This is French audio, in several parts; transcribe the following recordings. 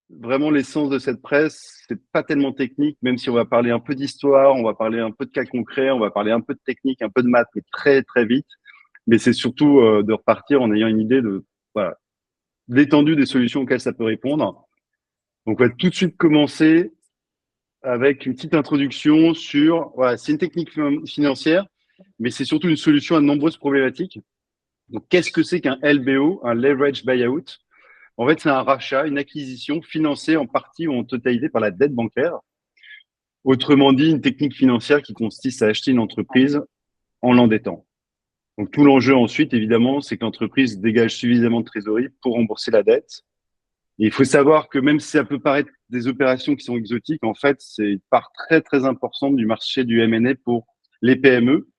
vraiment l'essence de cette presse, c'est pas tellement technique, même si on va parler un peu d'histoire, on va parler un peu de cas concrets, on va parler un peu de technique, un peu de maths, mais très très vite. Mais c'est surtout de repartir en ayant une idée de voilà, l'étendue des solutions auxquelles ça peut répondre. Donc, on va tout de suite commencer avec une petite introduction sur, voilà, c'est une technique financière, mais c'est surtout une solution à de nombreuses problématiques. Donc, qu'est-ce que c'est qu'un LBO, un leverage buyout? En fait, c'est un rachat, une acquisition financée en partie ou en totalité par la dette bancaire. Autrement dit, une technique financière qui consiste à acheter une entreprise en l'endettant. Donc, tout l'enjeu ensuite, évidemment, c'est que l'entreprise dégage suffisamment de trésorerie pour rembourser la dette. Et il faut savoir que même si ça peut paraître des opérations qui sont exotiques, en fait, c'est une part très, très importante du marché du M&A pour les PME.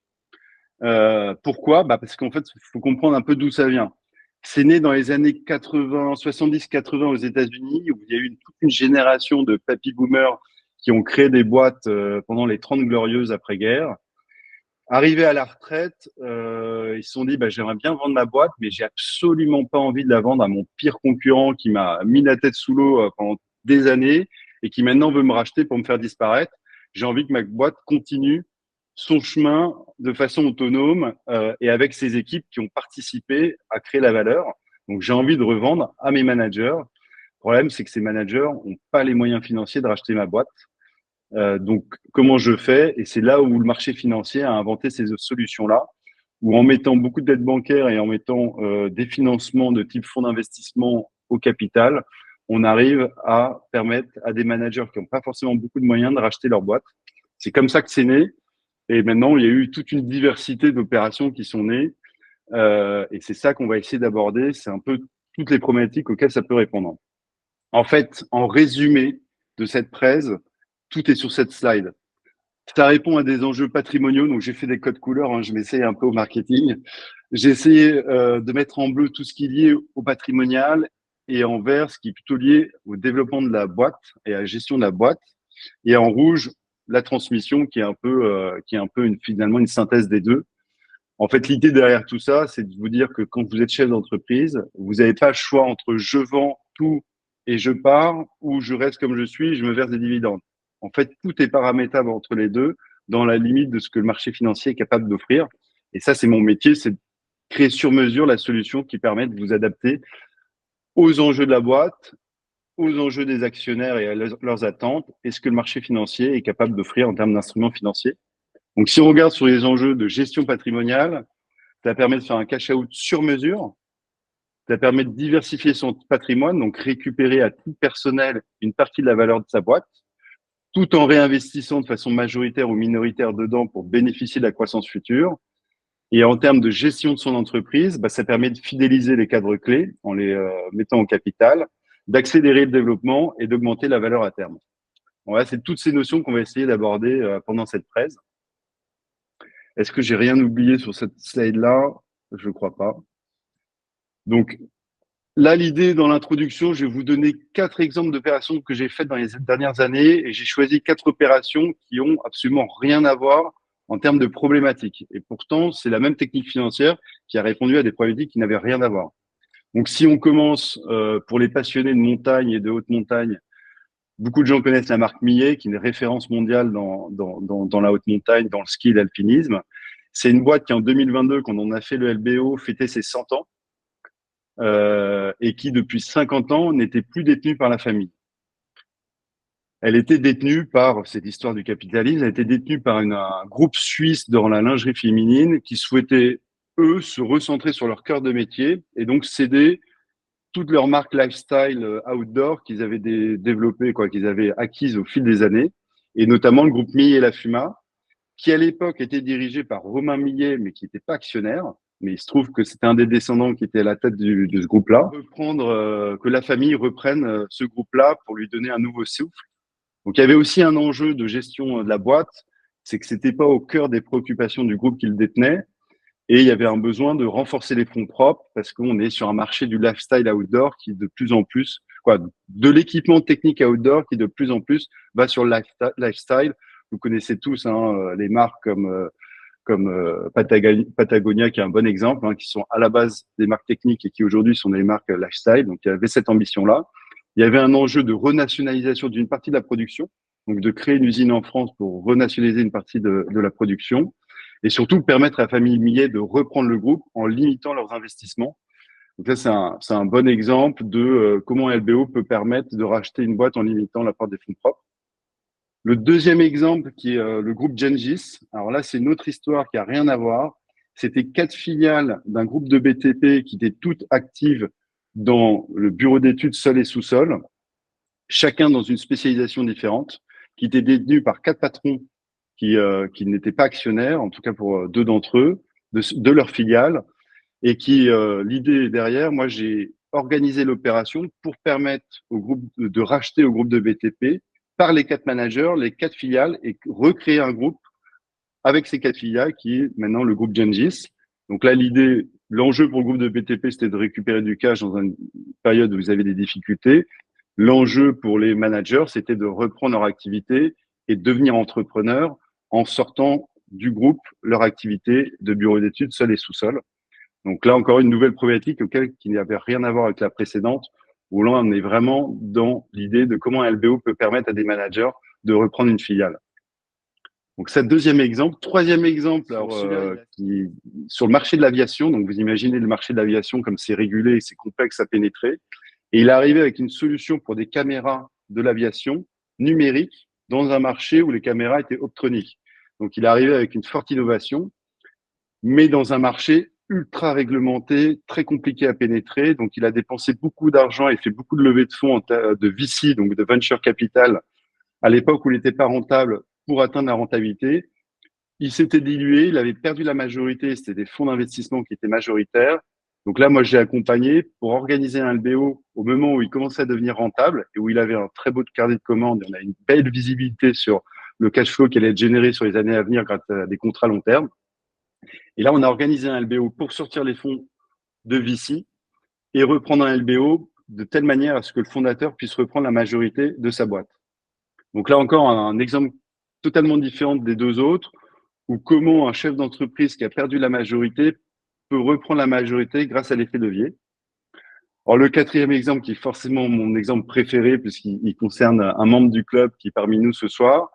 Pourquoi? Parce qu'en fait, il faut comprendre un peu d'où ça vient. C'est né dans les années 80, 70-80 aux États-Unis, où il y a eu toute une génération de papy boomers qui ont créé des boîtes pendant les 30 glorieuses après-guerre. Arrivés à la retraite, ils se sont dit, j'aimerais bien vendre ma boîte, mais j'ai absolument pas envie de la vendre à mon pire concurrent qui m'a mis la tête sous l'eau pendant des années et qui maintenant veut me racheter pour me faire disparaître. J'ai envie que ma boîte continue son chemin de façon autonome et avec ses équipes qui ont participé à créer la valeur. Donc, j'ai envie de revendre à mes managers. Le problème, c'est que ces managers n'ont pas les moyens financiers de racheter ma boîte. Donc, comment je fais? Et c'est là où le marché financier a inventé ces solutions-là, où en mettant beaucoup de dettes bancaires et en mettant des financements de type fonds d'investissement au capital, on arrive à permettre à des managers qui n'ont pas forcément beaucoup de moyens de racheter leur boîte. C'est comme ça que c'est né. Et maintenant, il y a eu toute une diversité d'opérations qui sont nées. Et c'est ça qu'on va essayer d'aborder. C'est un peu toutes les problématiques auxquelles ça peut répondre. En fait, en résumé de cette presse, tout est sur cette slide. Ça répond à des enjeux patrimoniaux. Donc, j'ai fait des codes couleurs. Je m'essaye un peu au marketing. J'ai essayé de mettre en bleu tout ce qui est lié au patrimonial et en vert ce qui est plutôt lié au développement de la boîte et à la gestion de la boîte. Et en rouge, la transmission qui est un peu finalement une synthèse des deux. En fait, l'idée derrière tout ça, c'est de vous dire que quand vous êtes chef d'entreprise, vous n'avez pas le choix entre je vends tout et je pars ou je reste comme je suis, je me verse des dividendes. En fait, tout est paramétrable entre les deux dans la limite de ce que le marché financier est capable d'offrir. Et ça, c'est mon métier, c'est de créer sur mesure la solution qui permet de vous adapter aux enjeux de la boîte, aux enjeux des actionnaires et à leurs attentes et ce que le marché financier est capable d'offrir en termes d'instruments financiers. Donc, si on regarde sur les enjeux de gestion patrimoniale, ça permet de faire un cash out sur mesure. Ça permet de diversifier son patrimoine, donc récupérer à titre personnel une partie de la valeur de sa boîte, tout en réinvestissant de façon majoritaire ou minoritaire dedans pour bénéficier de la croissance future. Et en termes de gestion de son entreprise, ça permet de fidéliser les cadres clés en les mettant au capital, d'accélérer le développement et d'augmenter la valeur à terme. Voilà, c'est toutes ces notions qu'on va essayer d'aborder pendant cette presse. Est-ce que j'ai rien oublié sur cette slide-là? Je ne crois pas. Donc, là, l'idée dans l'introduction, je vais vous donner 4 exemples d'opérations que j'ai faites dans les dernières années et j'ai choisi 4 opérations qui ont absolument rien à voir en termes de problématiques. Et pourtant, c'est la même technique financière qui a répondu à des problématiques qui n'avaient rien à voir. Donc, si on commence pour les passionnés de montagne et de haute montagne, beaucoup de gens connaissent la marque Millet, qui est une référence mondiale dans la haute montagne, dans le ski et l'alpinisme. C'est une boîte qui, en 2022, quand on a fait le LBO, fêtait ses 100 ans et qui, depuis 50 ans, n'était plus détenue par la famille. Elle était détenue par, cette histoire du capitalisme, elle était détenue par un groupe suisse dans la lingerie féminine qui souhaitait, eux, se recentrer sur leur cœur de métier et donc céder toutes leurs marques lifestyle outdoor qu'ils avaient développées, qu'ils avaient acquises au fil des années, et notamment le groupe Millet et La Fuma, qui à l'époque était dirigé par Romain Millet, mais qui n'était pas actionnaire. Mais il se trouve que c'était un des descendants qui était à la tête de ce groupe-là. Que la famille reprenne ce groupe-là pour lui donner un nouveau souffle. Donc il y avait aussi un enjeu de gestion de la boîte, c'est que c'était pas au cœur des préoccupations du groupe qui le détenait. Et il y avait un besoin de renforcer les fonds propres parce qu'on est sur un marché du lifestyle outdoor qui de plus en plus, de l'équipement technique outdoor qui de plus en plus va sur le lifestyle. Vous connaissez tous les marques comme Patagonia, qui est un bon exemple, qui sont à la base des marques techniques et qui aujourd'hui sont des marques lifestyle. Donc il y avait cette ambition-là. Il y avait un enjeu de renationalisation d'une partie de la production, donc de créer une usine en France pour renationaliser une partie de la production, et surtout permettre à la famille Millet de reprendre le groupe en limitant leurs investissements. Donc là, c'est un bon exemple de comment LBO peut permettre de racheter une boîte en limitant l'apport des fonds propres. Le deuxième exemple, qui est le groupe Gengis. Alors là, c'est une autre histoire qui a rien à voir. C'était 4 filiales d'un groupe de BTP qui étaient toutes actives dans le bureau d'études sol et sous-sol, chacun dans une spécialisation différente, qui étaient détenus par 4 patrons qui n'étaient pas actionnaires, en tout cas pour 2 d'entre eux, de leurs filiales, et qui, l'idée derrière, moi, j'ai organisé l'opération pour permettre au groupe de racheter au groupe de BTP par les 4 managers, les 4 filiales et recréer un groupe avec ces 4 filiales qui est maintenant le groupe Gengis. Donc là, l'enjeu pour le groupe de BTP, c'était de récupérer du cash dans une période où vous avez des difficultés. L'enjeu pour les managers, c'était de reprendre leur activité et de devenir entrepreneurs en sortant du groupe leur activité de bureau d'études sol et sous-sol. Donc là, encore une nouvelle problématique qui n'avait rien à voir avec la précédente, où là, on est vraiment dans l'idée de comment un LBO peut permettre à des managers de reprendre une filiale. Donc, ça, deuxième exemple. Troisième exemple, alors, sur le marché de l'aviation. Donc, vous imaginez le marché de l'aviation comme c'est régulé et c'est complexe à pénétrer. Et il est arrivé avec une solution pour des caméras de l'aviation numériques dans un marché où les caméras étaient optroniques. Donc, il est arrivé avec une forte innovation, mais dans un marché ultra réglementé, très compliqué à pénétrer. Donc, il a dépensé beaucoup d'argent et fait beaucoup de levées de fonds de VC, donc de venture capital, à l'époque où il n'était pas rentable pour atteindre la rentabilité. Il s'était dilué, il avait perdu la majorité, c'était des fonds d'investissement qui étaient majoritaires. Donc là, moi, j'ai accompagné pour organiser un LBO au moment où il commençait à devenir rentable et où il avait un très beau carnet de commandes. On a une belle visibilité sur le cash flow qui allait être généré sur les années à venir grâce à des contrats long terme. Et là, on a organisé un LBO pour sortir les fonds de VC et reprendre un LBO de telle manière à ce que le fondateur puisse reprendre la majorité de sa boîte. Donc là encore, un exemple totalement différent des deux autres, ou comment un chef d'entreprise qui a perdu la majorité peut reprendre la majorité grâce à l'effet levier. Alors le quatrième exemple, qui est forcément mon exemple préféré, puisqu'il concerne un membre du club qui est parmi nous ce soir,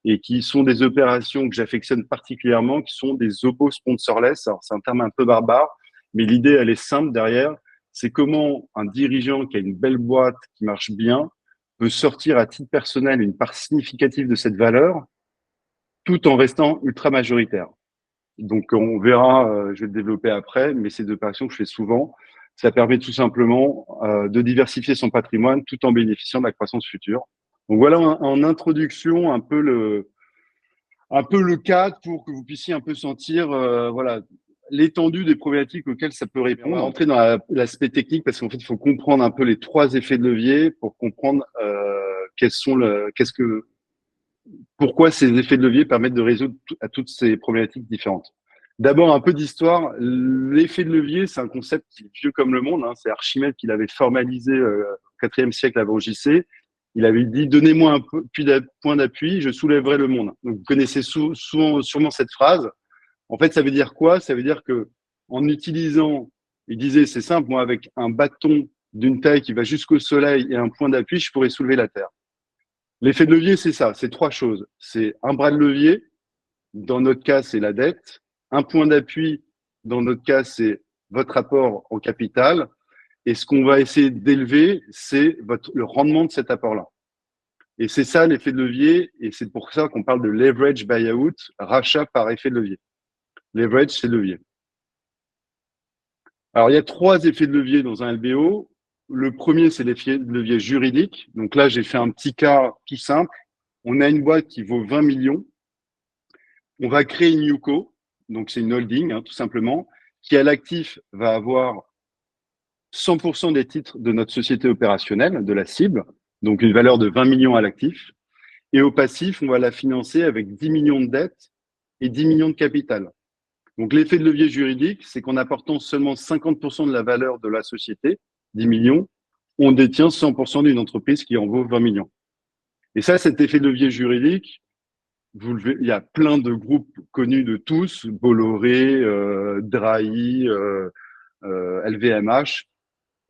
et qui sont des opérations que j'affectionne particulièrement, qui sont des opos sponsorless. Alors c'est un terme un peu barbare, mais l'idée, elle est simple derrière. C'est comment un dirigeant qui a une belle boîte, qui marche bien, peut sortir à titre personnel une part significative de cette valeur, tout en restant ultra majoritaire. Donc, on verra, je vais le développer après, mais c'est deux opérations que je fais souvent. Ça permet tout simplement de diversifier son patrimoine tout en bénéficiant de la croissance future. Donc voilà en introduction un peu le cadre pour que vous puissiez un peu sentir voilà l'étendue des problématiques auxquelles ça peut répondre. On va rentrer dans l'aspect technique parce qu'en fait il faut comprendre un peu les 3 effets de levier pour comprendre pourquoi ces effets de levier permettent de résoudre à toutes ces problématiques différentes. D'abord, un peu d'histoire. L'effet de levier, c'est un concept qui est vieux comme le monde. Hein. C'est Archimède qui l'avait formalisé au IVe siècle avant JC. Il avait dit, donnez-moi un point d'appui, je soulèverai le monde. Donc, vous connaissez sûrement cette phrase. En fait, ça veut dire quoi? Ça veut dire que en utilisant, il disait, c'est simple, moi, avec un bâton d'une taille qui va jusqu'au soleil et un point d'appui, je pourrais soulever la Terre. L'effet de levier, c'est ça, c'est 3 choses. C'est un bras de levier, dans notre cas, c'est la dette. Un point d'appui, dans notre cas, c'est votre apport en capital. Et ce qu'on va essayer d'élever, c'est le rendement de cet apport-là. Et c'est ça l'effet de levier, et c'est pour ça qu'on parle de leverage buyout, rachat par effet de levier. Leverage, c'est levier. Alors, il y a 3 effets de levier dans un LBO. Le premier, c'est l'effet de levier juridique. Donc là, j'ai fait un petit cas tout simple. On a une boîte qui vaut 20 millions. On va créer une NewCo, donc c'est une holding, hein, tout simplement, qui à l'actif va avoir 100% des titres de notre société opérationnelle, de la cible, donc une valeur de 20 millions à l'actif. Et au passif, on va la financer avec 10 millions de dettes et 10 millions de capital. Donc l'effet de levier juridique, c'est qu'en apportant seulement 50% de la valeur de la société, 10 millions, on détient 100% d'une entreprise qui en vaut 20 millions. Et ça, cet effet de levier juridique, il y a plein de groupes connus de tous, Bolloré, Drahi, LVMH,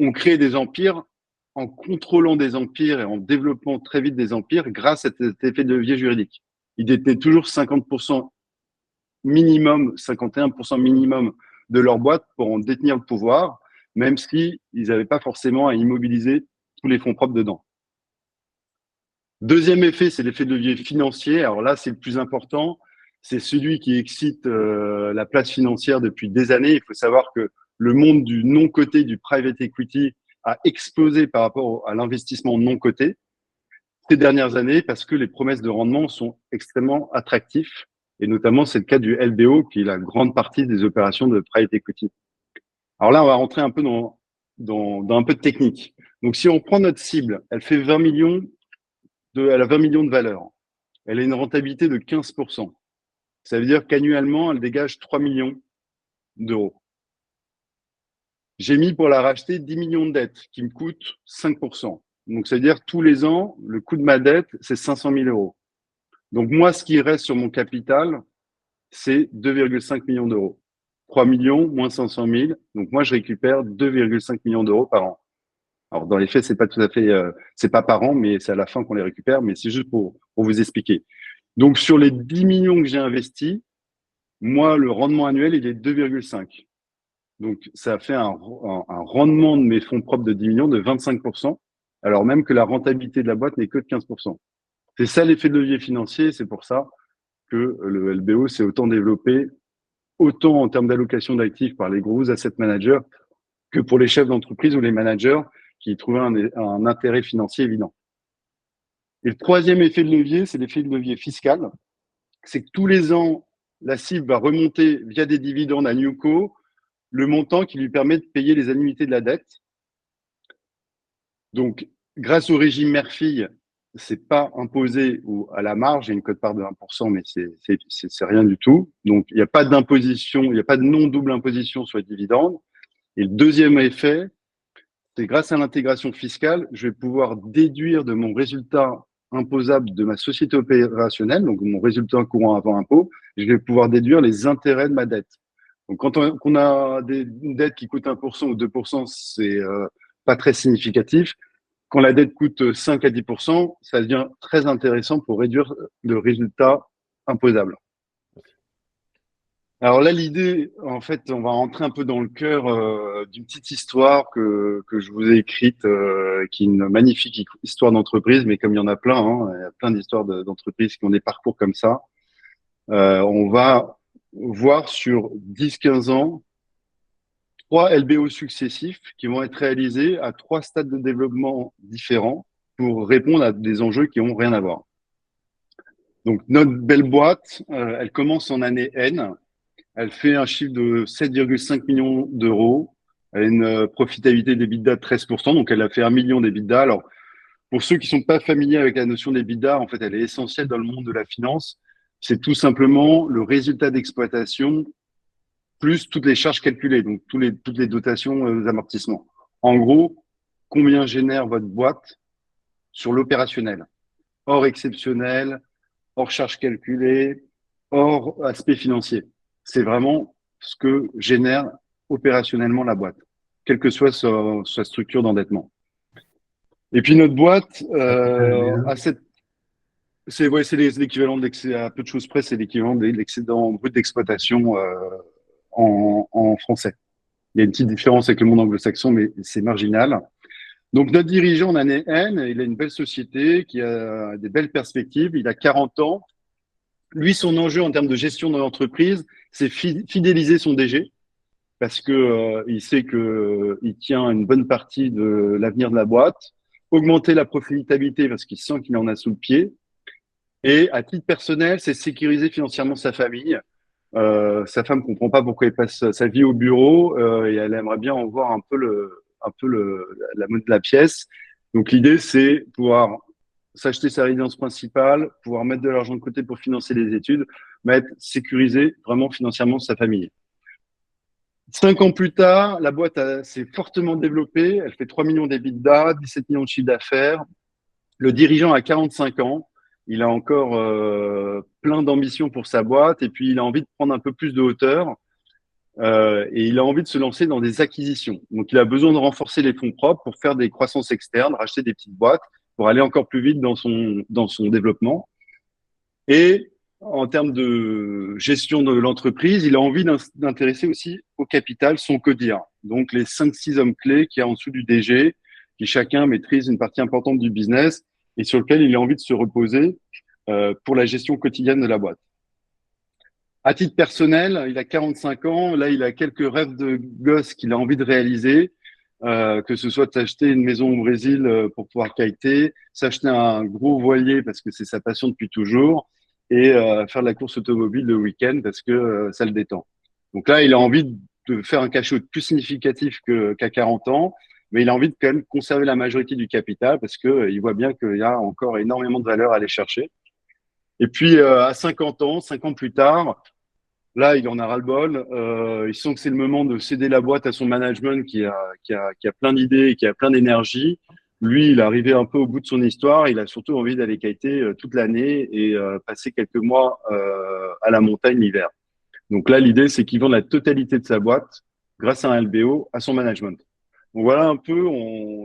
ont créé des empires en contrôlant des empires et en développant très vite des empires grâce à cet effet de levier juridique. Ils détenaient toujours 50% minimum, 51% minimum de leur boîte pour en détenir le pouvoir, même si ils n'avaient pas forcément à immobiliser tous les fonds propres dedans. Deuxième effet, c'est l'effet de levier financier. Alors là, c'est le plus important. C'est celui qui excite la place financière depuis des années. Il faut savoir que le monde du non-coté, du private equity, a explosé par rapport à l'investissement non coté ces dernières années parce que les promesses de rendement sont extrêmement attractifs. Et notamment, c'est le cas du LBO, qui est la grande partie des opérations de private equity. Alors là, on va rentrer un peu dans un peu de technique. Donc, si on prend notre cible, elle fait 20 millions elle a 20 millions de valeur. Elle a une rentabilité de 15%. Ça veut dire qu'annuellement, elle dégage 3 millions d'euros. J'ai mis pour la racheter 10 millions de dettes qui me coûtent 5%. Donc, ça veut dire tous les ans, le coût de ma dette, c'est 500 000 euros. Donc, moi, ce qui reste sur mon capital, c'est 2,5 millions d'euros. 3 millions moins 500 000. Donc, moi, je récupère 2,5 millions d'euros par an. Alors, dans les faits, c'est pas tout à fait, c'est pas par an, mais c'est à la fin qu'on les récupère. Mais c'est juste pour vous expliquer. Donc, sur les 10 millions que j'ai investis, moi, le rendement annuel, il est 2,5. Donc, ça fait un rendement de mes fonds propres de 10 millions de 25%, alors même que la rentabilité de la boîte n'est que de 15%. C'est ça l'effet de levier financier. C'est pour ça que le LBO s'est autant développé, autant en termes d'allocation d'actifs par les gros asset managers que pour les chefs d'entreprise ou les managers qui trouvaient un intérêt financier évident. Et le troisième effet de levier, c'est l'effet de levier fiscal. C'est que tous les ans, la cible va remonter via des dividendes à Newco le montant qui lui permet de payer les annuités de la dette. Donc, grâce au régime mère-fille, c'est pas imposé ou à la marge, il y a une quote-part de 1%, mais c'est rien du tout. Donc, il n'y a pas d'imposition, il n'y a pas de non-double imposition sur les dividendes. Et le deuxième effet, c'est grâce à l'intégration fiscale, je vais pouvoir déduire de mon résultat imposable de ma société opérationnelle, donc mon résultat courant avant impôt, je vais pouvoir déduire les intérêts de ma dette. Donc, quand on a une dette qui coûte 1% ou 2%, c'est pas très significatif. Quand la dette coûte 5 à 10%, ça devient très intéressant pour réduire le résultat imposable. Alors là, l'idée, en fait, on va rentrer un peu dans le cœur d'une petite histoire que je vous ai écrite, qui est une magnifique histoire d'entreprise, mais comme il y en a plein, hein, il y a plein d'histoires d'entreprises qui ont des parcours comme ça. On va voir sur 10-15 ans 3 LBO successifs qui vont être réalisés à 3 stades de développement différents pour répondre à des enjeux qui n'ont rien à voir. Donc, notre belle boîte, elle commence en année N. Elle fait un chiffre de 7,5 millions d'euros. Elle a une profitabilité d'EBITDA de 13%. Donc, elle a fait 1 million d'EBITDA. Alors, pour ceux qui sont pas familiers avec la notion d'EBITDA, en fait, elle est essentielle dans le monde de la finance. C'est tout simplement le résultat d'exploitation plus toutes les charges calculées, donc toutes les dotations d'amortissement. En gros, combien génère votre boîte sur l'opérationnel, hors exceptionnel, hors charges calculées, hors aspect financier. C'est vraiment ce que génère opérationnellement la boîte, quelle que soit sa structure d'endettement. Et puis notre boîte a cette c'est l'équivalent de l'excédent, à peu de choses près, c'est l'équivalent de l'excédent brut d'exploitation en français. Il y a une petite différence avec le monde anglo-saxon, mais c'est marginal. Donc, notre dirigeant en année N, il a une belle société qui a des belles perspectives. Il a 40 ans. Lui, son enjeu en termes de gestion de l'entreprise, c'est fidéliser son DG parce que il sait que il tient une bonne partie de l'avenir de la boîte, augmenter la profitabilité parce qu'il sent qu'il en a sous le pied. Et à titre personnel, c'est sécuriser financièrement sa famille. Sa femme comprend pas pourquoi il passe sa vie au bureau et elle aimerait bien en voir un peu la monnaie de la pièce. Donc l'idée, c'est pouvoir s'acheter sa résidence principale, pouvoir mettre de l'argent de côté pour financer les études, mais sécuriser vraiment financièrement sa famille. 5 ans plus tard, la boîte s'est fortement développée. Elle fait 3 millions d'EBITDA, 17 millions de chiffre d'affaires. Le dirigeant a 45 ans. Il a encore plein d'ambition pour sa boîte et puis il a envie de prendre un peu plus de hauteur. et il a envie de se lancer dans des acquisitions. Donc, il a besoin de renforcer les fonds propres pour faire des croissances externes, racheter des petites boîtes pour aller encore plus vite dans son développement. Et en termes de gestion de l'entreprise, il a envie d'intéresser aussi au capital son CODIR. Donc, les 5-6 hommes clés qui y a en dessous du DG, qui chacun maîtrise une partie importante du business et sur lequel il a envie de se reposer pour la gestion quotidienne de la boîte. À titre personnel, il a 45 ans. Là, il a quelques rêves de gosse qu'il a envie de réaliser, que ce soit s'acheter une maison au Brésil pour pouvoir kiter, s'acheter un gros voilier parce que c'est sa passion depuis toujours, et faire de la course automobile le week-end parce que ça le détend. Donc là, il a envie de faire un cash out plus significatif qu'à 40 ans, mais il a envie de quand même conserver la majorité du capital parce que il voit bien qu'il y a encore énormément de valeur à aller chercher. Et puis à 50 ans, 5 ans plus tard, là, il en a ras-le-bol. Il sent que c'est le moment de céder la boîte à son management qui a plein d'idées et qui a plein d'énergie. Lui, il est arrivé un peu au bout de son histoire. Il a surtout envie d'aller kiter toute l'année et passer quelques mois à la montagne l'hiver. Donc là, l'idée, c'est qu'il vend la totalité de sa boîte grâce à un LBO à son management. Donc voilà un peu,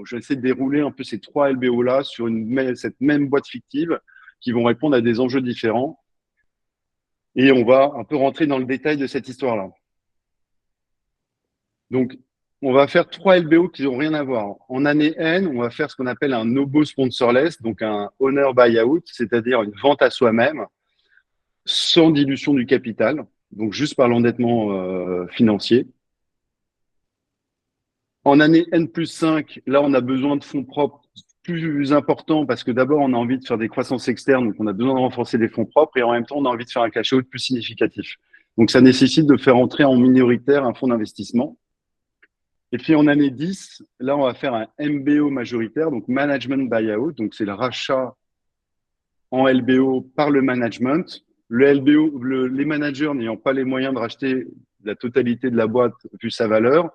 j'essaie de dérouler un peu ces trois LBO-là sur cette même boîte fictive qui vont répondre à des enjeux différents. Et on va un peu rentrer dans le détail de cette histoire-là. Donc, on va faire trois LBO qui n'ont rien à voir. En année N, on va faire ce qu'on appelle un no-go sponsorless, donc un owner buyout, c'est-à-dire une vente à soi-même, sans dilution du capital, donc juste par l'endettement financier. En année N plus 5, là, on a besoin de fonds propres plus importants parce que d'abord, on a envie de faire des croissances externes, donc on a besoin de renforcer les fonds propres et en même temps, on a envie de faire un cash out plus significatif. Donc, ça nécessite de faire entrer en minoritaire un fonds d'investissement. Et puis en année 10, là, on va faire un MBO majoritaire, donc Management Buyout. Donc, c'est le rachat en LBO par le management. Le LBO, les managers n'ayant pas les moyens de racheter la totalité de la boîte vu sa valeur,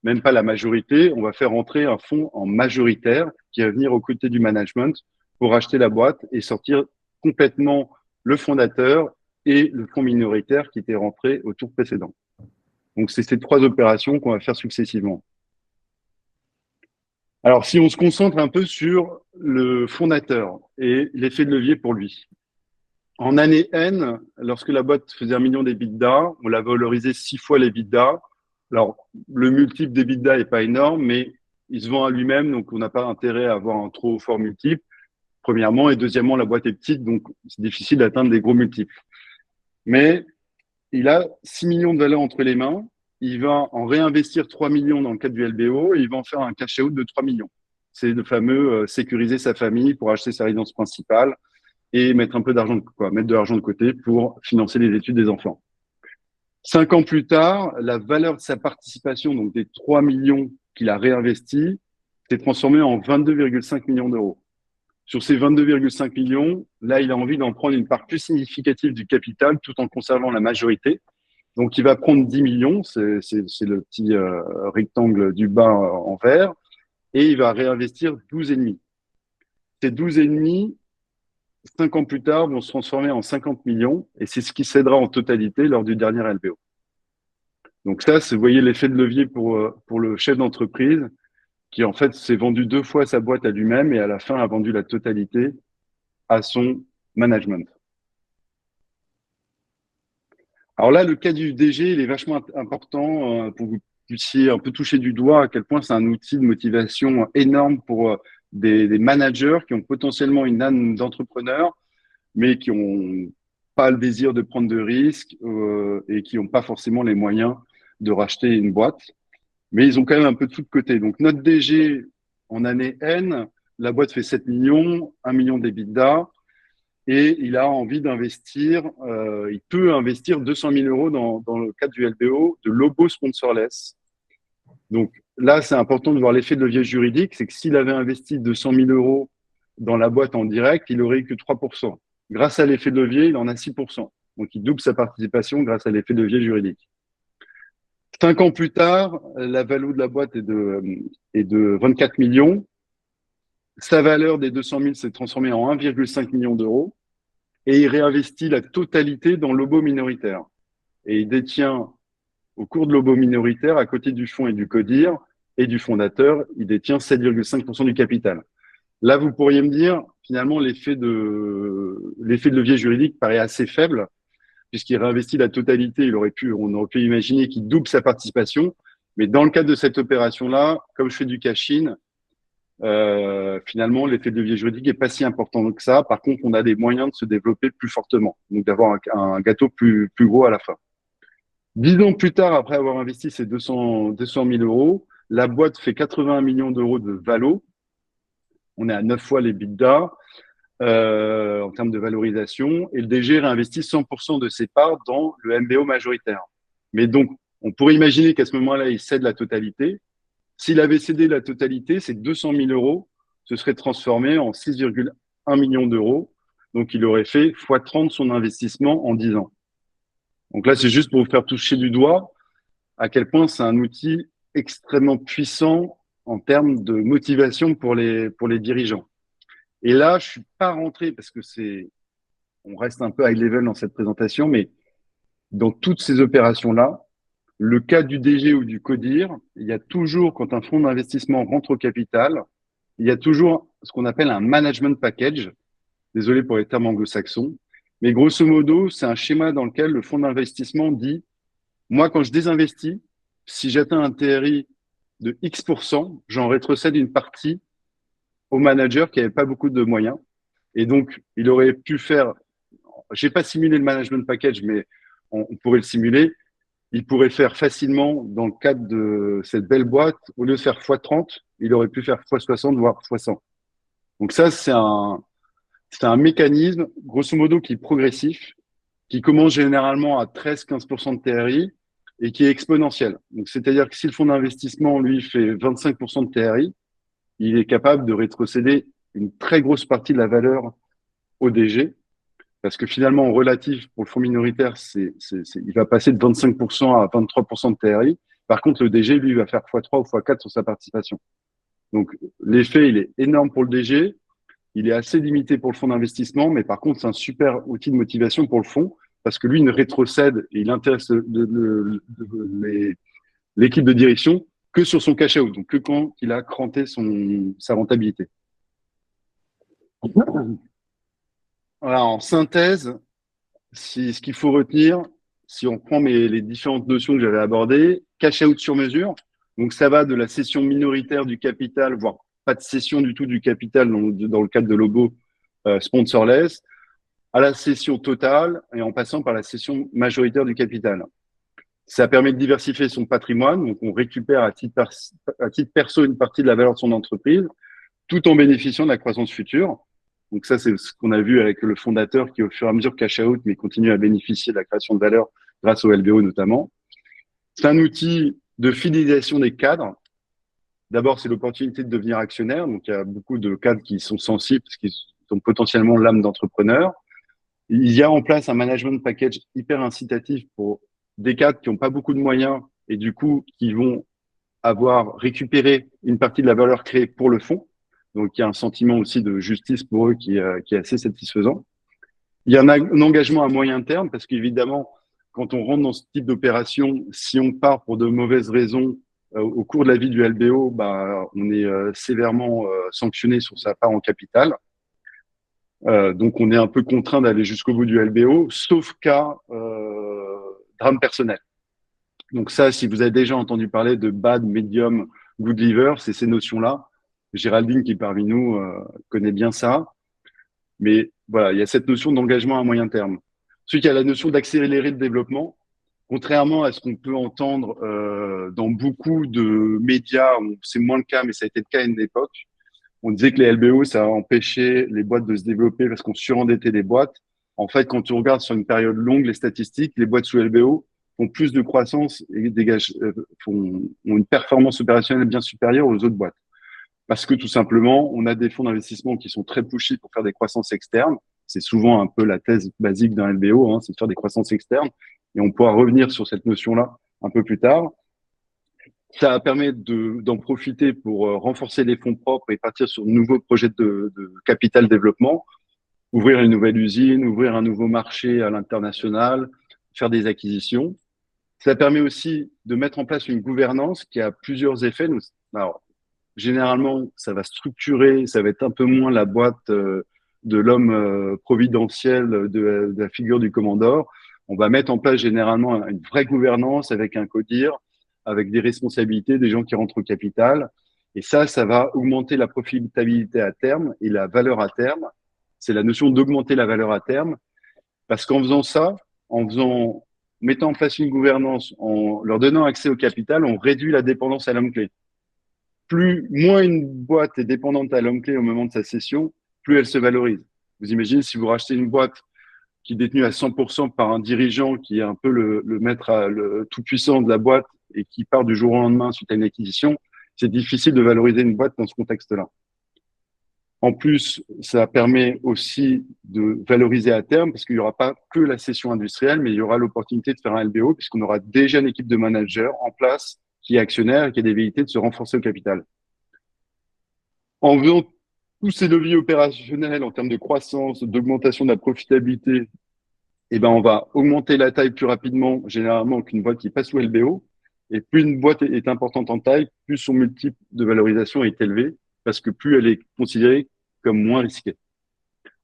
même pas la majorité, on va faire entrer un fonds en majoritaire qui va venir aux côtés du management pour racheter la boîte et sortir complètement le fondateur et le fonds minoritaire qui était rentré au tour précédent. Donc, c'est ces trois opérations qu'on va faire successivement. Alors, si on se concentre un peu sur le fondateur et l'effet de levier pour lui. En année N, lorsque la boîte faisait 1 million d'EBITDA, on l'a valorisé 6 fois l'EBITDA. Alors, le multiple d'EBITDA n'est pas énorme, mais il se vend à lui-même, donc on n'a pas intérêt à avoir un trop fort multiple, premièrement. Et deuxièmement, la boîte est petite, donc c'est difficile d'atteindre des gros multiples. Mais il a 6 millions de valeur entre les mains. Il va en réinvestir 3 millions dans le cadre du LBO et il va en faire un cash out de 3 millions. C'est le fameux sécuriser sa famille pour acheter sa résidence principale et mettre un peu d'argent, mettre de l'argent de côté pour financer les études des enfants. 5 ans plus tard, la valeur de sa participation, donc des 3 millions qu'il a réinvesti, s'est transformée en 22,5 millions d'euros. Sur ces 22,5 millions, là, il a envie d'en prendre une part plus significative du capital tout en conservant la majorité. Donc, il va prendre 10 millions, c'est le petit rectangle du bas en vert, et il va réinvestir 12,5. Ces 12,5, 5 ans plus tard, vont se transformer en 50 millions, et c'est ce qui cédera en totalité lors du dernier LBO. Donc ça, vous voyez l'effet de levier pour le chef d'entreprise, qui en fait s'est vendu 2 fois sa boîte à lui-même, et à la fin a vendu la totalité à son management. Alors là, le cas du DG, il est vachement important pour que vous puissiez un peu toucher du doigt à quel point c'est un outil de motivation énorme pour des managers qui ont potentiellement une âme d'entrepreneur, mais qui n'ont pas le désir de prendre de risques et qui n'ont pas forcément les moyens de racheter une boîte. Mais ils ont quand même un peu de tout de côté. Donc notre DG, en année N, la boîte fait 7 millions, 1 million d'EBITDA, et il a envie d'investir, il peut investir 200 000 euros dans le cadre du LBO de Lobo Sponsorless. Donc là, c'est important de voir l'effet de levier juridique, c'est que s'il avait investi 200 000 euros dans la boîte en direct, il aurait eu que 3%. Grâce à l'effet de levier, il en a 6%. Donc il double sa participation grâce à l'effet de levier juridique. 5 ans plus tard, la valeur de la boîte est de 24 millions. Sa valeur des 200 000 s'est transformée en 1,5 million d'euros. Et il réinvestit la totalité dans l'obo minoritaire. Et il détient au cours de l'obo minoritaire, à côté du fonds et du CODIR et du fondateur, il détient 7,5% du capital. Là, vous pourriez me dire, finalement, l'effet de levier juridique paraît assez faible, puisqu'il réinvestit la totalité. On aurait pu imaginer qu'il double sa participation. Mais dans le cadre de cette opération-là, comme je fais du cash-in, finalement, l'effet de levier juridique est pas si important que ça. Par contre, on a des moyens de se développer plus fortement, donc d'avoir un gâteau plus gros à la fin. 10 ans plus tard, après avoir investi ces 200 000 euros, la boîte fait 81 millions d'euros de valo. On est à 9 fois les EBITDA en termes de valorisation, et le DG réinvestit 100% de ses parts dans le MBO majoritaire. Mais donc, on pourrait imaginer qu'à ce moment-là, il cède la totalité. S'il avait cédé la totalité, ces 200 000 euros se seraient transformés en 6,1 millions d'euros. Donc, il aurait fait x30 son investissement en 10 ans. Donc là, c'est juste pour vous faire toucher du doigt à quel point c'est un outil extrêmement puissant en termes de motivation pour les dirigeants. Et là, je suis pas rentré parce que on reste un peu high level dans cette présentation, mais dans toutes ces opérations-là, le cas du DG ou du CODIR, il y a toujours, quand un fonds d'investissement rentre au capital, il y a toujours ce qu'on appelle un management package. Désolé pour les termes anglo-saxons. Mais grosso modo, c'est un schéma dans lequel le fonds d'investissement dit, moi, quand je désinvestis, si j'atteins un TRI de X%, j'en rétrocède une partie au manager qui n'avait pas beaucoup de moyens. Et donc, il aurait pu faire, j'ai pas simulé le management package, mais on pourrait le simuler. Il pourrait faire facilement, dans le cadre de cette belle boîte, au lieu de faire x30, il aurait pu faire x60, voire x100. Donc ça, c'est un mécanisme, grosso modo, qui est progressif, qui commence généralement à 13-15% de TRI et qui est exponentiel. Donc, c'est-à-dire que si le fonds d'investissement, lui, fait 25% de TRI, il est capable de rétrocéder une très grosse partie de la valeur au DG, parce que finalement, en relatif, pour le fonds minoritaire, il va passer de 25% à 23% de TRI. Par contre, le DG, lui, va faire x3 ou x4 sur sa participation. Donc, l'effet, il est énorme pour le DG. Il est assez limité pour le fonds d'investissement, mais par contre, c'est un super outil de motivation pour le fonds, parce que lui, il ne rétrocède et il intéresse l'équipe de direction que sur son cash out, donc que quand il a cranté sa rentabilité. Voilà, en synthèse, ce qu'il faut retenir, si on prend les différentes notions que j'avais abordées, cash out sur mesure, donc ça va de la cession minoritaire du capital, voire pas de cession du tout du capital dans le cadre de l'OBO sponsorless, à la cession totale et en passant par la cession majoritaire du capital. Ça permet de diversifier son patrimoine, donc on récupère à titre perso une partie de la valeur de son entreprise, tout en bénéficiant de la croissance future. Donc ça, c'est ce qu'on a vu avec le fondateur qui, au fur et à mesure, cash out, mais continue à bénéficier de la création de valeur grâce au LBO notamment. C'est un outil de fidélisation des cadres. D'abord, c'est l'opportunité de devenir actionnaire. Donc, il y a beaucoup de cadres qui sont sensibles parce qu'ils ont potentiellement l'âme d'entrepreneur. Il y a en place un management package hyper incitatif pour des cadres qui n'ont pas beaucoup de moyens et du coup, qui vont avoir récupéré une partie de la valeur créée pour le fonds. Donc, il y a un sentiment aussi de justice pour eux qui est assez satisfaisant. Il y a un engagement à moyen terme parce qu'évidemment, quand on rentre dans ce type d'opération, si on part pour de mauvaises raisons au cours de la vie du LBO, bah, on est sévèrement sanctionné sur sa part en capital. Donc, on est un peu contraint d'aller jusqu'au bout du LBO, sauf cas drame personnel. Donc ça, si vous avez déjà entendu parler de bad, medium, good liver, c'est ces notions-là. Géraldine, qui parmi nous connaît bien ça. Mais voilà, il y a cette notion d'engagement à moyen terme. Ensuite, il y a la notion d'accélérer le développement. Contrairement à ce qu'on peut entendre dans beaucoup de médias, c'est moins le cas, mais ça a été le cas à une époque. On disait que les LBO, ça a empêché les boîtes de se développer parce qu'on surendettait les boîtes. En fait, quand on regarde sur une période longue les statistiques, les boîtes sous LBO font plus de croissance et ont une performance opérationnelle bien supérieure aux autres boîtes. Parce que tout simplement, on a des fonds d'investissement qui sont très pushy pour faire des croissances externes. C'est souvent un peu la thèse basique d'un LBO, hein, c'est de faire des croissances externes. Et on pourra revenir sur cette notion-là un peu plus tard. Ça permet d'en profiter pour renforcer les fonds propres et partir sur de nouveaux projets de capital développement, ouvrir une nouvelle usine, ouvrir un nouveau marché à l'international, faire des acquisitions. Ça permet aussi de mettre en place une gouvernance qui a plusieurs effets. Alors, généralement, ça va structurer, ça va être un peu moins la boîte de l'homme providentiel, de la figure du commandeur. On va mettre en place généralement une vraie gouvernance avec un codir, avec des responsabilités, des gens qui rentrent au capital. Et ça va augmenter la profitabilité à terme et la valeur à terme. C'est la notion d'augmenter la valeur à terme. Parce qu'en faisant ça, en faisant, mettant en place une gouvernance, en leur donnant accès au capital, on réduit la dépendance à l'homme clé. Moins une boîte est dépendante à l'homme clé au moment de sa cession, plus elle se valorise. Vous imaginez si vous rachetez une boîte qui est détenue à 100% par un dirigeant qui est un peu le maître le tout puissant de la boîte et qui part du jour au lendemain suite à une acquisition, c'est difficile de valoriser une boîte dans ce contexte-là. En plus, ça permet aussi de valoriser à terme parce qu'il n'y aura pas que la cession industrielle, mais il y aura l'opportunité de faire un LBO puisqu'on aura déjà une équipe de managers en place qui est actionnaire et qui a des velléités de se renforcer au capital. En faisant tous ces leviers opérationnels en termes de croissance, d'augmentation de la profitabilité, eh ben, on va augmenter la taille plus rapidement, généralement, qu'une boîte qui passe sous LBO. Et plus une boîte est importante en taille, plus son multiple de valorisation est élevé parce que plus elle est considérée comme moins risquée.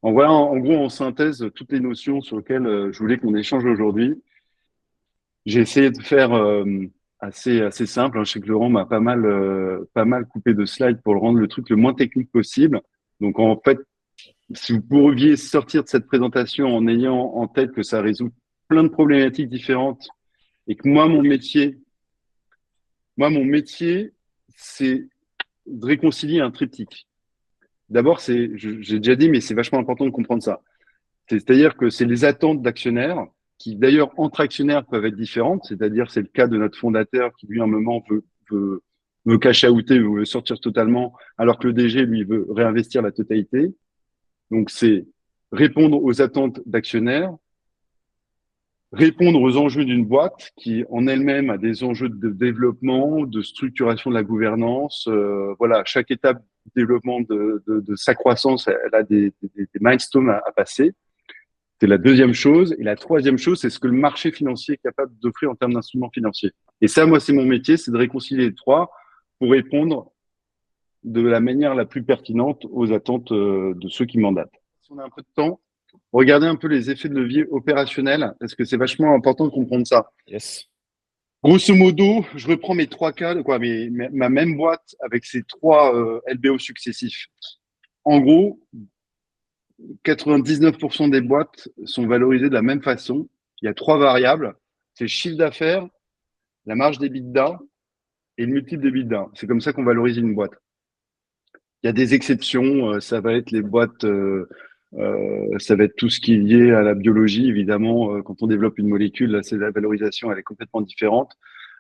En voilà, en gros, en synthèse, toutes les notions sur lesquelles je voulais qu'on échange aujourd'hui. J'ai essayé de faire assez simple. Je sais que Laurent m'a pas mal coupé de slides pour le rendre le truc le moins technique possible. Donc, en fait, si vous pourriez sortir de cette présentation en ayant en tête que ça résout plein de problématiques différentes et que mon métier, c'est de réconcilier un triptyque. D'abord, j'ai déjà dit, mais c'est vachement important de comprendre ça. C'est-à-dire que c'est les attentes d'actionnaires qui, d'ailleurs, entre actionnaires peuvent être différentes. C'est-à-dire, c'est le cas de notre fondateur qui, lui, à un moment, veut cash-outer, veut sortir totalement, alors que le DG, lui, veut réinvestir la totalité. Donc, c'est répondre aux attentes d'actionnaires, répondre aux enjeux d'une boîte qui, en elle-même, a des enjeux de développement, de structuration de la gouvernance. Voilà, chaque étape du développement de sa croissance, elle a des milestones à passer. C'est la deuxième chose. Et la troisième chose, c'est ce que le marché financier est capable d'offrir en termes d'instruments financiers. Et ça, moi, c'est mon métier, c'est de réconcilier les trois pour répondre de la manière la plus pertinente aux attentes de ceux qui mandatent. Si on a un peu de temps, regardez un peu les effets de levier opérationnels, parce que c'est vachement important de comprendre ça. Yes. Grosso modo, je reprends mes trois cas, ma même boîte avec ces trois LBO successifs. En gros, 99% des boîtes sont valorisées de la même façon. Il y a trois variables. C'est le chiffre d'affaires, la marge d'EBITDA et le multiple d'EBITDA. C'est comme ça qu'on valorise une boîte. Il y a des exceptions. Ça va être les boîtes, ça va être tout ce qui est lié à la biologie, évidemment. Quand on développe une molécule, là, la valorisation, elle est complètement différente.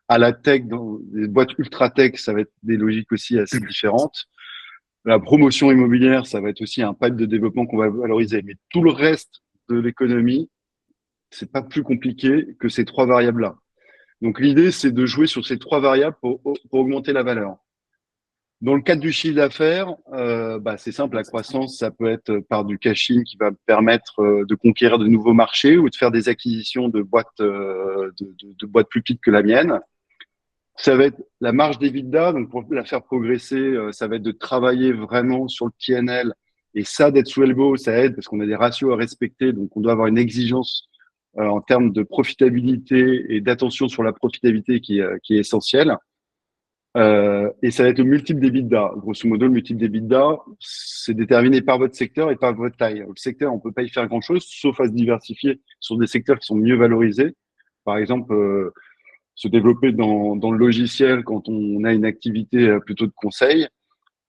À la tech, dans les boîtes ultra tech, ça va être des logiques aussi assez différentes. La promotion immobilière, ça va être aussi un pipe de développement qu'on va valoriser. Mais tout le reste de l'économie, c'est pas plus compliqué que ces trois variables-là. Donc l'idée, c'est de jouer sur ces trois variables pour augmenter la valeur. Dans le cadre du chiffre d'affaires, c'est simple, la croissance, ça peut être par du cashing qui va permettre de conquérir de nouveaux marchés ou de faire des acquisitions de boîtes, de boîtes plus petites que la mienne. Ça va être la marge d'EBITDA, donc pour la faire progresser, ça va être de travailler vraiment sur le PNL. Et ça, d'être sous LBO, ça aide parce qu'on a des ratios à respecter, donc on doit avoir une exigence en termes de profitabilité et d'attention sur la profitabilité qui est essentielle. Et ça va être le multiple d'EBITDA. Grosso modo, le multiple d'EBITDA, c'est déterminé par votre secteur et par votre taille. Le secteur, on peut pas y faire grand-chose, sauf à se diversifier sur des secteurs qui sont mieux valorisés. Par exemple, se développer dans le logiciel quand on a une activité plutôt de conseil,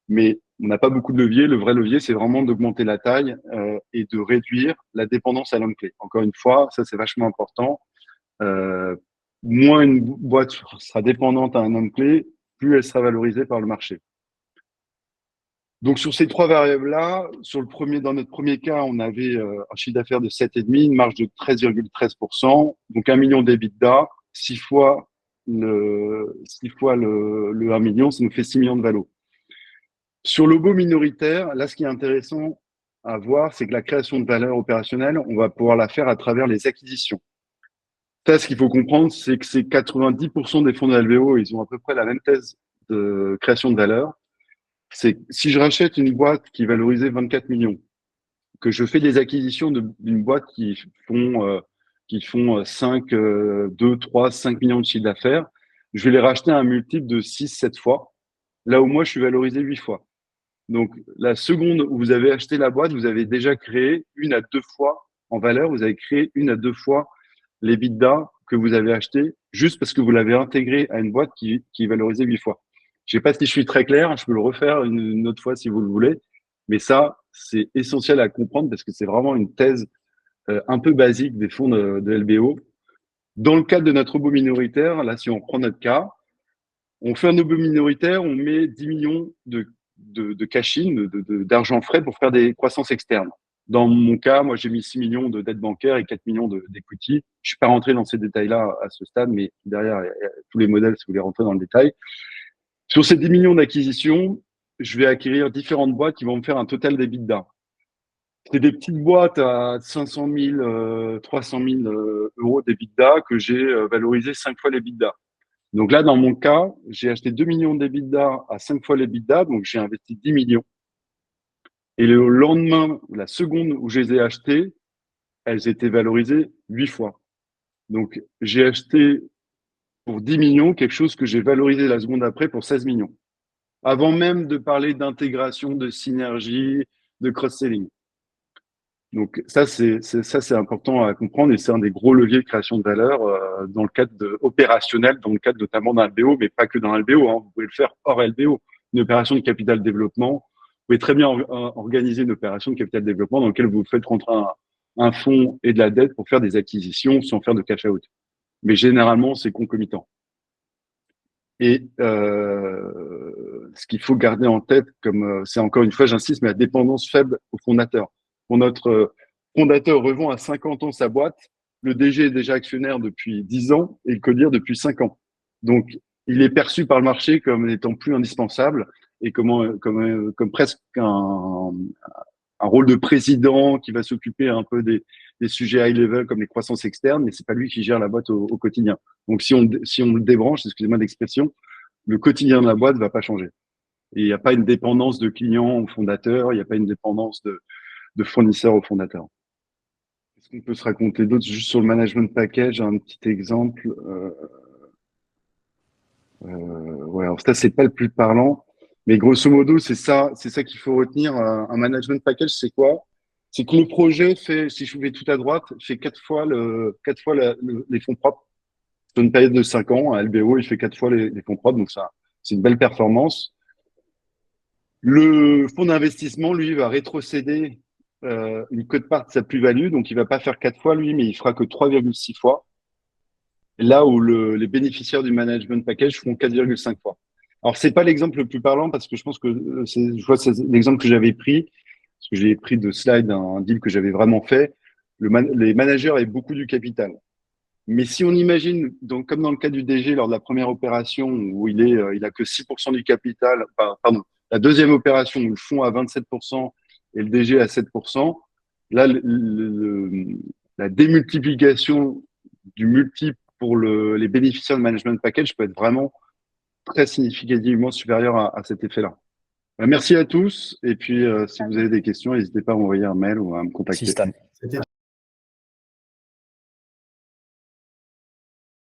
mais on n'a pas beaucoup de leviers. Le vrai levier, c'est vraiment d'augmenter la taille et de réduire la dépendance à l'homme clé. Encore une fois, ça c'est vachement important. Moins une boîte sera dépendante à un homme clé, plus elle sera valorisée par le marché. Donc sur ces trois variables-là, dans notre premier cas, on avait un chiffre d'affaires de 7,5, une marge de 13,13%, donc 1 million d'EBITDA, 6 fois le 1 million, ça nous fait 6 millions de valo. Sur le beau minoritaire, là, ce qui est intéressant à voir, c'est que la création de valeur opérationnelle, on va pouvoir la faire à travers les acquisitions. Ça, ce qu'il faut comprendre, c'est que c'est 90% des fonds de LBO, ils ont à peu près la même thèse de création de valeur. C'est si je rachète une boîte qui est valorisée 24 millions, que je fais des acquisitions d'une boîte qui font 5, 2, 3, 5 millions de chiffre d'affaires, je vais les racheter à un multiple de 6, 7 fois, là où moi, je suis valorisé 8 fois. Donc, la seconde où vous avez acheté la boîte, vous avez déjà créé 1 à 2 fois en valeur, vous avez créé 1 à 2 fois les bidas que vous avez achetés juste parce que vous l'avez intégré à une boîte qui est valorisée 8 fois. Je sais pas si je suis très clair, je peux le refaire une autre fois si vous le voulez, mais ça, c'est essentiel à comprendre parce que c'est vraiment une thèse un peu basique des fonds de LBO. Dans le cadre de notre obo minoritaire, là, si on prend notre cas, on fait un obo minoritaire, on met 10 millions de cash-in, d'argent frais pour faire des croissances externes. Dans mon cas, moi, j'ai mis 6 millions de dettes bancaires et 4 millions d'equity. Je suis pas rentré dans ces détails-là à ce stade, mais derrière, il y a tous les modèles si vous voulez rentrer dans le détail. Sur ces 10 millions d'acquisitions, je vais acquérir différentes boîtes qui vont me faire un total d'EBITDA. C'est des petites boîtes à 500 000, 300 000 euros d'EBITDA que j'ai valorisé 5 fois l'EBITDA. Donc là, dans mon cas, j'ai acheté 2 millions d'EBITDA à 5 fois l'EBITDA, donc j'ai investi 10 millions. Et le lendemain, la seconde où je les ai achetées, elles étaient valorisées 8 fois. Donc j'ai acheté pour 10 millions quelque chose que j'ai valorisé la seconde après pour 16 millions. Avant même de parler d'intégration, de synergie, de cross-selling. Donc ça, c'est important à comprendre et c'est un des gros leviers de création de valeur dans le cadre opérationnel, dans le cadre notamment d'un LBO, mais pas que d'un LBO. Hein. Vous pouvez le faire hors LBO. Une opération de capital développement, vous pouvez très bien organiser une opération de capital développement dans laquelle vous faites rentrer un fonds et de la dette pour faire des acquisitions sans faire de cash out. Mais généralement, c'est concomitant. Et ce qu'il faut garder en tête, comme c'est encore une fois, j'insiste, mais la dépendance faible au fondateur. Quand notre fondateur revend à 50 ans sa boîte, le DG est déjà actionnaire depuis 10 ans et le codir depuis 5 ans. Donc, il est perçu par le marché comme n'étant plus indispensable et comme presque un rôle de président qui va s'occuper un peu des sujets high level comme les croissances externes, mais c'est pas lui qui gère la boîte au quotidien. Donc si on le débranche, excusez-moi d'expression, le quotidien de la boîte va pas changer. Et il n'y a pas une dépendance de clients au fondateur, il n'y a pas une dépendance de fournisseurs au fondateur. Est-ce qu'on peut se raconter d'autres juste sur le management package, un petit exemple ouais, alors ça c'est pas le plus parlant, mais grosso modo c'est ça qu'il faut retenir. Un management package, c'est quoi? C'est que le projet fait, si je vais tout à droite, fait 4 fois les fonds propres sur une période de 5 ans. Un LBO, il fait 4 fois les fonds propres, donc ça, c'est une belle performance. Le fonds d'investissement, lui, va rétrocéder une quote-part de sa plus-value, donc il va pas faire 4 fois lui, mais il fera que 3,6 fois. Là où les bénéficiaires du management package font 4,5 fois. Alors, c'est pas l'exemple le plus parlant parce que je pense que je vois c'est l'exemple que j'avais pris, parce que j'ai pris de slide un deal que j'avais vraiment fait. Les managers avaient beaucoup du capital. Mais si on imagine, donc, comme dans le cas du DG lors de la première opération où il a que 6% du capital, pardon, la deuxième opération où le fonds a 27% et le DG a 7%, là, la démultiplication du multiple pour les bénéficiaires de management package peut être vraiment très significativement supérieur à cet effet-là. Merci à tous. Et puis, si vous avez des questions, n'hésitez pas à m'envoyer un mail ou à me Si contacter. Stan.